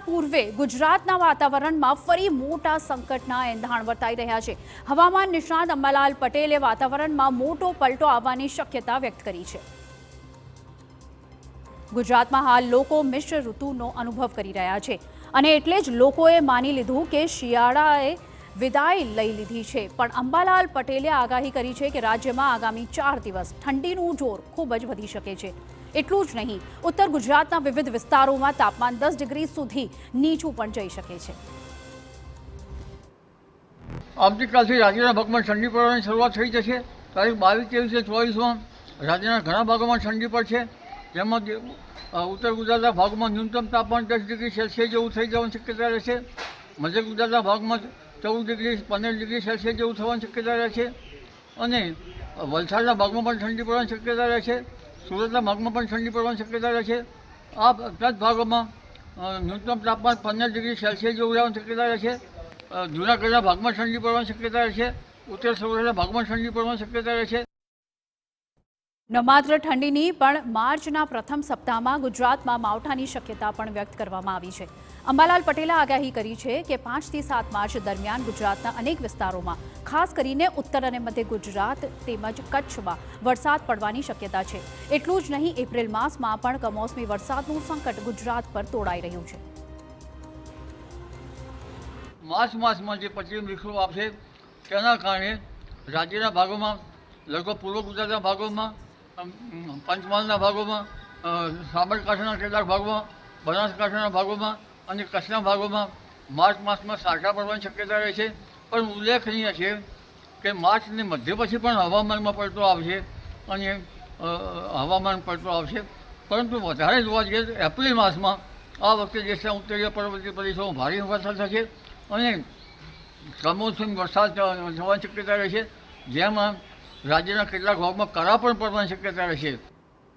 પૂર્વે ગુજરાતના વાતાવરણમાં ફરી મોટા સંકટના એંધાણ વર્તાઈ રહ્યા છે। હવામાન નિષ્ણાત અંબાલાલ પટેલે વાતાવરણમાં મોટો પલટો આવવાની શક્યતા વ્યક્ત કરી છે। ગુજરાતમાં હાલ લોકો મિશ્ર ઋતુનો અનુભવ કરી રહ્યા છે અને એટલે જ લોકોએ માની લીધું કે શિયાળાએ વિદાય લઈ લીધી છે। પણ અંબાલાલ પટેલે આગાહી કરી છે કે રાજ્યમાં આગામી 4 દિવસ ઠંડીનું જોર ખૂબ જ વધી શકે છે। એટલું જ નહીં, ઉત્તર ગુજરાતના વિવિધ વિસ્તારોમાં તાપમાન 10 ડિગ્રી સુધી નીચું પણ જઈ શકે છે। આવતીકાલથી રાજ્યના ભાગમાં ઠંડી પડવાની શરૂઆત થઈ જશે। તારીખ 22, 23 અને 24માં રાજ્યના ઘણા ભાગોમાં ઠંડી પડશે, જેમાં ઉત્તર ગુજરાતના ભાગમાં ન્યૂનતમ તાપમાન 10 ડિગ્રી સેલ્સિયસ જેવું થઈ જવાની શક્યતા રહેશે। મધ્ય ગુજરાતના ભાગમાં 14 ડિગ્રી 15 ડિગ્રી સેલ્સિયસ જેવું થવાની શક્યતા રહેશે અને વલસાડના ભાગમાં પણ ઠંડી પડવાની શક્યતા રહેશે। સુરતના ભાગમાં પણ ઠંડી પડવાની શક્યતા રહેશે। આ બધા જ ભાગોમાં ન્યૂનતમ તાપમાન 15 ડિગ્રી સેલ્સિયસ જેવું રહેવાની શક્યતા રહેશે। જૂનાગઢના ભાગમાં ઠંડી પડવાની શક્યતા રહેશે। ઉત્તર સૌરાષ્ટ્રના ભાગમાં ઠંડી પડવાની શક્યતા રહેશે। ન માત્ર ઠંડીની પણ માર્ચના પ્રથમ સપ્તાહમાં ગુજરાતમાં માવઠાની શક્યતા પણ વ્યક્ત કરવામાં આવી છે। અંબાલાલ પટેલે આગાહી કરી છે કે 5 થી 7 માર્ચ દરમિયાન ગુજરાતના અનેક વિસ્તારોમાં, ખાસ કરીને ઉત્તર અને મધ્ય ગુજરાત તેમજ કચ્છમાં વરસાદ પડવાની શક્યતા છે। એટલું જ નહીં, એપ્રિલ માસમાં પણ કમોસમી વરસાદનું સંકટ ગુજરાત પર તોડાઈ રહ્યું છે। માર્ચ માસમાં જે પશ્ચિમ વિક્ષોભ આવશે તેના કારણે રાજ્યના ભાગોમાં, લગભગ પૂર્વ ગુજરાતના ભાગોમાં, પંચમહાલના ભાગોમાં, સાબરકાંઠાના કેટલાક ભાગોમાં, બનાસકાંઠાના ભાગોમાં અને કચ્છના ભાગોમાં માર્ચ માસમાં સાંટા પડવાની શક્યતા રહે છે। પણ ઉલ્લેખનીય છે કે માર્ચની મધ્ય પછી પણ હવામાનમાં પલટો આવશે અને હવામાન પલટો આવશે, પરંતુ વધારે જોવા જઈએ તો એપ્રિલ માસમાં આ વખતે દેશના ઉત્તરીય પર્વતીય પ્રદેશોમાં ભારે વરસાદ થશે અને કમોસમી વરસાદ થવાની શક્યતા રહેશે, જેમાં રાજ્યના કેટલાક ભાગમાં કરા પણ પડવાની શક્યતા રહેશે।